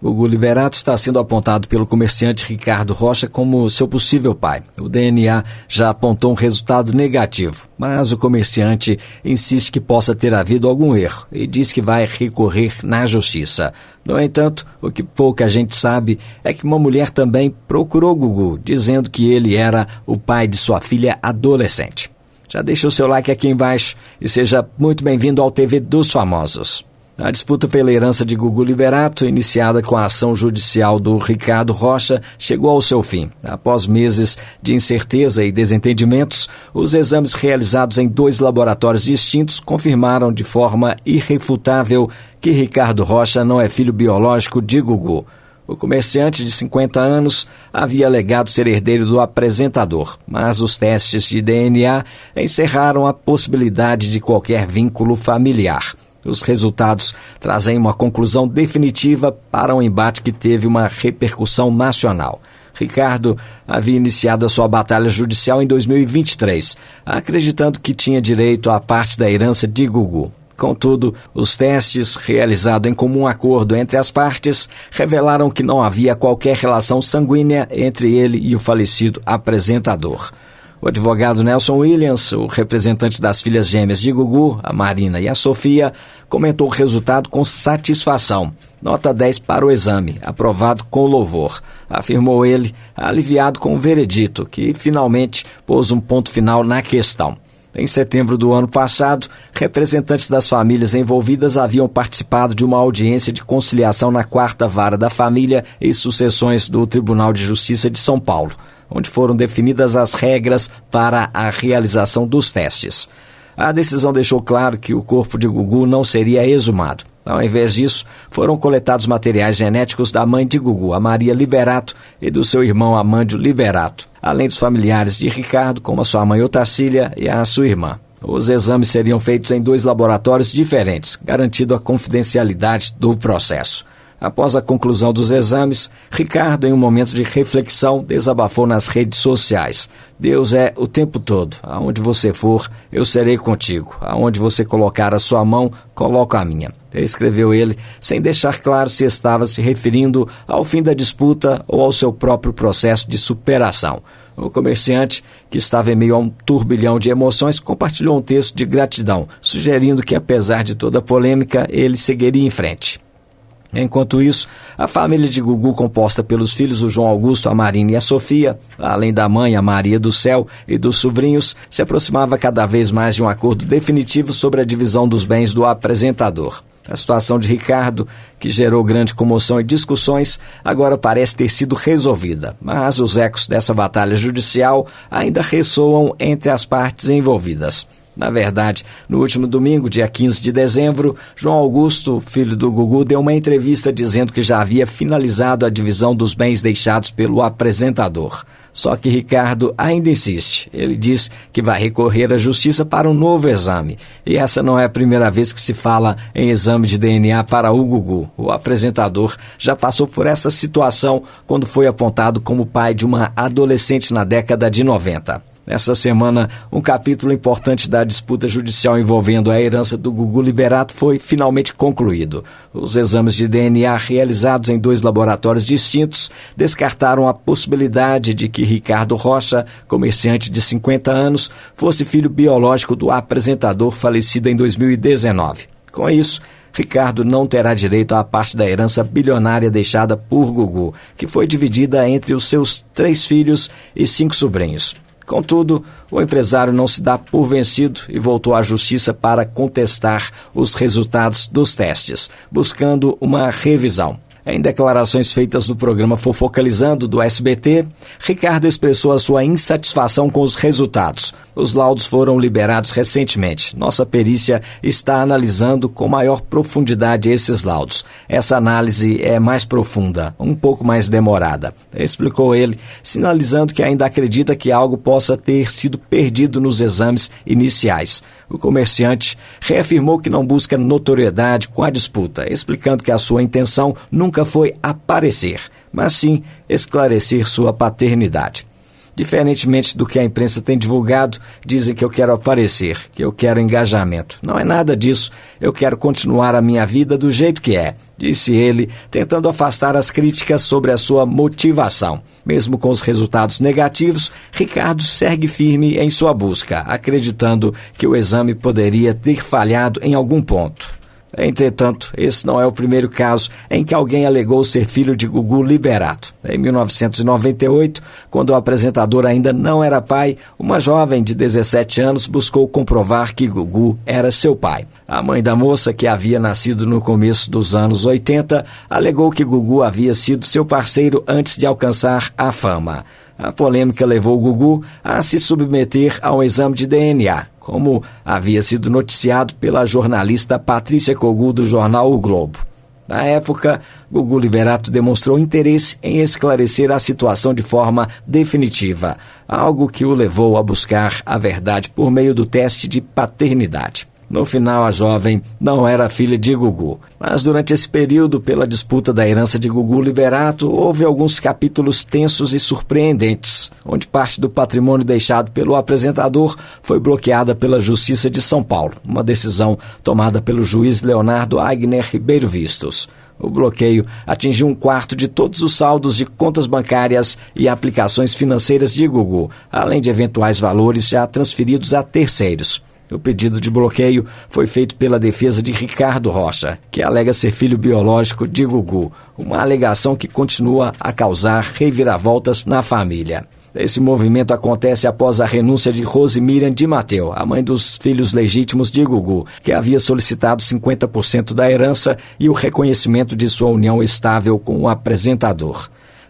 Gugu Liberato está sendo apontado pelo comerciante Ricardo Rocha como seu possível pai. O DNA já apontou um resultado negativo, mas o comerciante insiste que possa ter havido algum erro e diz que vai recorrer na justiça. No entanto, o que pouca gente sabe é que uma mulher também procurou Gugu, dizendo que ele era o pai de sua filha adolescente. Já deixa o seu like aqui embaixo e seja muito bem-vindo ao TV dos Famosos. A disputa pela herança de Gugu Liberato, iniciada com a ação judicial do Ricardo Rocha, chegou ao seu fim. Após meses de incerteza e desentendimentos, os exames realizados em 2 laboratórios distintos confirmaram de forma irrefutável que Ricardo Rocha não é filho biológico de Gugu. O comerciante de 50 anos havia alegado ser herdeiro do apresentador, mas os testes de DNA encerraram a possibilidade de qualquer vínculo familiar. Os resultados trazem uma conclusão definitiva para um embate que teve uma repercussão nacional. Ricardo havia iniciado a sua batalha judicial em 2023, acreditando que tinha direito à parte da herança de Gugu. Contudo, os testes, realizados em comum acordo entre as partes, revelaram que não havia qualquer relação sanguínea entre ele e o falecido apresentador. O advogado Nelson Williams, o representante das filhas gêmeas de Gugu, a Marina e a Sofia, comentou o resultado com satisfação. Nota 10 para o exame, aprovado com louvor, afirmou ele, aliviado com o veredito, que finalmente pôs um ponto final na questão. Em setembro do ano passado, representantes das famílias envolvidas haviam participado de uma audiência de conciliação na 4ª Vara da Família e Sucessões do Tribunal de Justiça de São Paulo, onde foram definidas as regras para a realização dos testes. A decisão deixou claro que o corpo de Gugu não seria exumado. Ao invés disso, foram coletados materiais genéticos da mãe de Gugu, a Maria Liberato, e do seu irmão Amândio Liberato, além dos familiares de Ricardo, como a sua mãe Otacília e a sua irmã. Os exames seriam feitos em 2 laboratórios diferentes, garantindo a confidencialidade do processo. Após a conclusão dos exames, Ricardo, em um momento de reflexão, desabafou nas redes sociais. Deus é o tempo todo. Aonde você for, eu serei contigo. Aonde você colocar a sua mão, coloco a minha. Escreveu ele, sem deixar claro se estava se referindo ao fim da disputa ou ao seu próprio processo de superação. O comerciante, que estava em meio a um turbilhão de emoções, compartilhou um texto de gratidão, sugerindo que, apesar de toda a polêmica, ele seguiria em frente. Enquanto isso, a família de Gugu, composta pelos filhos o João Augusto, a Marina e a Sofia, além da mãe, a Maria do Céu, e dos sobrinhos, se aproximava cada vez mais de um acordo definitivo sobre a divisão dos bens do apresentador. A situação de Ricardo, que gerou grande comoção e discussões, agora parece ter sido resolvida, mas os ecos dessa batalha judicial ainda ressoam entre as partes envolvidas. Na verdade, no último domingo, dia 15 de dezembro, João Augusto, filho do Gugu, deu uma entrevista dizendo que já havia finalizado a divisão dos bens deixados pelo apresentador. Só que Ricardo ainda insiste. Ele diz que vai recorrer à justiça para um novo exame. E essa não é a primeira vez que se fala em exame de DNA para o Gugu. O apresentador já passou por essa situação quando foi apontado como pai de uma adolescente na década de 90. Nessa semana, um capítulo importante da disputa judicial envolvendo a herança do Gugu Liberato foi finalmente concluído. Os exames de DNA realizados em 2 laboratórios distintos descartaram a possibilidade de que Ricardo Rocha, comerciante de 50 anos, fosse filho biológico do apresentador falecido em 2019. Com isso, Ricardo não terá direito à parte da herança bilionária deixada por Gugu, que foi dividida entre os seus 3 filhos e 5 sobrinhos. Contudo, o empresário não se dá por vencido e voltou à justiça para contestar os resultados dos testes, buscando uma revisão. Em declarações feitas no programa Fofocalizando do SBT, Ricardo expressou a sua insatisfação com os resultados. Os laudos foram liberados recentemente. Nossa perícia está analisando com maior profundidade esses laudos. Essa análise é mais profunda, um pouco mais demorada, explicou ele, sinalizando que ainda acredita que algo possa ter sido perdido nos exames iniciais. O comerciante reafirmou que não busca notoriedade com a disputa, explicando que a sua intenção nunca foi aparecer, mas sim esclarecer sua paternidade. Diferentemente do que a imprensa tem divulgado, dizem que eu quero aparecer, que eu quero engajamento. Não é nada disso. Eu quero continuar a minha vida do jeito que é, disse ele, tentando afastar as críticas sobre a sua motivação. Mesmo com os resultados negativos, Ricardo segue firme em sua busca, acreditando que o exame poderia ter falhado em algum ponto. Entretanto, esse não é o primeiro caso em que alguém alegou ser filho de Gugu Liberato. Em 1998, quando o apresentador ainda não era pai, uma jovem de 17 anos buscou comprovar que Gugu era seu pai. A mãe da moça, que havia nascido no começo dos anos 80, alegou que Gugu havia sido seu parceiro antes de alcançar a fama. A polêmica levou o Gugu a se submeter a um exame de DNA, como havia sido noticiado pela jornalista Patrícia Kogu do jornal O Globo. Na época, Gugu Liberato demonstrou interesse em esclarecer a situação de forma definitiva, algo que o levou a buscar a verdade por meio do teste de paternidade. No final, a jovem não era filha de Gugu, mas durante esse período, pela disputa da herança de Gugu Liberato, houve alguns capítulos tensos e surpreendentes, onde parte do patrimônio deixado pelo apresentador foi bloqueada pela Justiça de São Paulo, uma decisão tomada pelo juiz Leonardo Agner Ribeiro Vistos. O bloqueio atingiu 1/4 de todos os saldos de contas bancárias e aplicações financeiras de Gugu, além de eventuais valores já transferidos a terceiros. O pedido de bloqueio foi feito pela defesa de Ricardo Rocha, que alega ser filho biológico de Gugu, uma alegação que continua a causar reviravoltas na família. Esse movimento acontece após a renúncia de Rose Miriam de Mateu, a mãe dos filhos legítimos de Gugu, que havia solicitado 50% da herança e o reconhecimento de sua união estável com o apresentador.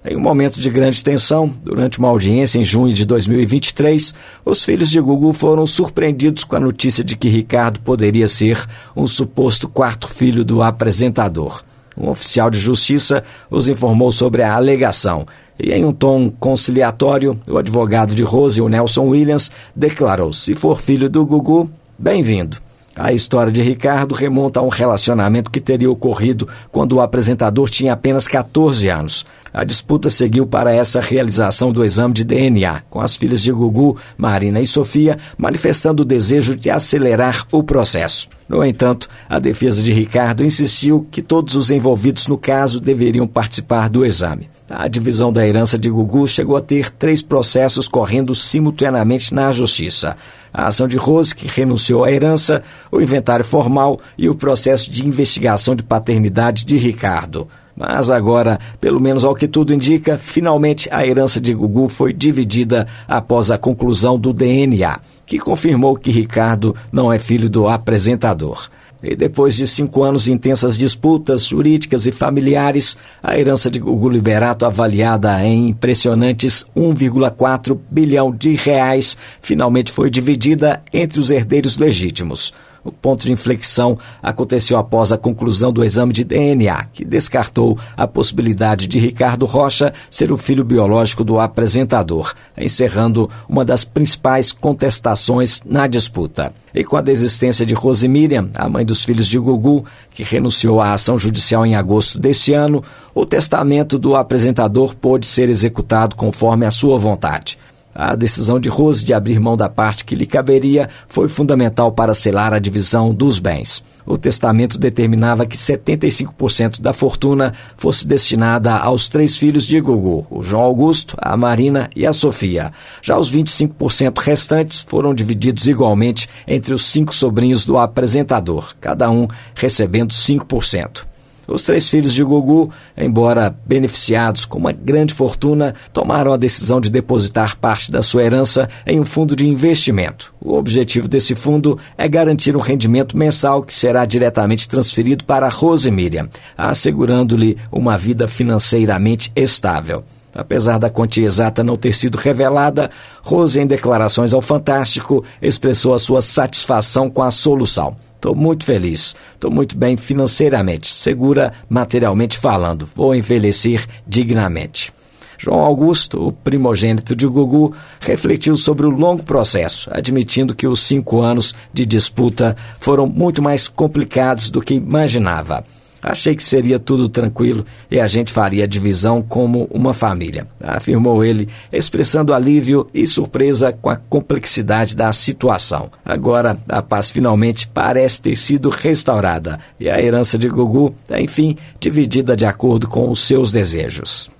Em um momento de grande tensão, durante uma audiência em junho de 2023, os filhos de Gugu foram surpreendidos com a notícia de que Ricardo poderia ser um suposto quarto filho do apresentador. Um oficial de justiça os informou sobre a alegação e, em um tom conciliatório, o advogado de Rose, o Nelson Williams, declarou: se for filho do Gugu, bem-vindo. A história de Ricardo remonta a um relacionamento que teria ocorrido quando o apresentador tinha apenas 14 anos. A disputa seguiu para essa realização do exame de DNA, com as filhas de Gugu, Marina e Sofia, manifestando o desejo de acelerar o processo. No entanto, a defesa de Ricardo insistiu que todos os envolvidos no caso deveriam participar do exame. A divisão da herança de Gugu chegou a ter 3 processos correndo simultaneamente na Justiça: a ação de Rose, que renunciou à herança, o inventário formal e o processo de investigação de paternidade de Ricardo. Mas agora, pelo menos ao que tudo indica, finalmente a herança de Gugu foi dividida após a conclusão do DNA, que confirmou que Ricardo não é filho do apresentador. E depois de 5 anos de intensas disputas jurídicas e familiares, a herança de Gugu Liberato, avaliada em impressionantes 1,4 bilhão de reais, finalmente foi dividida entre os herdeiros legítimos. O ponto de inflexão aconteceu após a conclusão do exame de DNA, que descartou a possibilidade de Ricardo Rocha ser o filho biológico do apresentador, encerrando uma das principais contestações na disputa. E com a desistência de Rose Miriam, a mãe dos filhos de Gugu, que renunciou à ação judicial em agosto deste ano, o testamento do apresentador pôde ser executado conforme a sua vontade. A decisão de Rose de abrir mão da parte que lhe caberia foi fundamental para selar a divisão dos bens. O testamento determinava que 75% da fortuna fosse destinada aos 3 filhos de Gugu, o João Augusto, a Marina e a Sofia. Já os 25% restantes foram divididos igualmente entre os 5 sobrinhos do apresentador, cada um recebendo 5%. Os 3 filhos de Gugu, embora beneficiados com uma grande fortuna, tomaram a decisão de depositar parte da sua herança em um fundo de investimento. O objetivo desse fundo é garantir um rendimento mensal que será diretamente transferido para Rose Miriam, assegurando-lhe uma vida financeiramente estável. Apesar da quantia exata não ter sido revelada, Rose, em declarações ao Fantástico, expressou a sua satisfação com a solução. Estou muito feliz, estou muito bem financeiramente, segura materialmente falando, vou envelhecer dignamente. João Augusto, o primogênito de Gugu, refletiu sobre o longo processo, admitindo que os 5 anos de disputa foram muito mais complicados do que imaginava. Achei que seria tudo tranquilo e a gente faria a divisão como uma família, afirmou ele, expressando alívio e surpresa com a complexidade da situação. Agora, a paz finalmente parece ter sido restaurada e a herança de Gugu é, enfim, dividida de acordo com os seus desejos.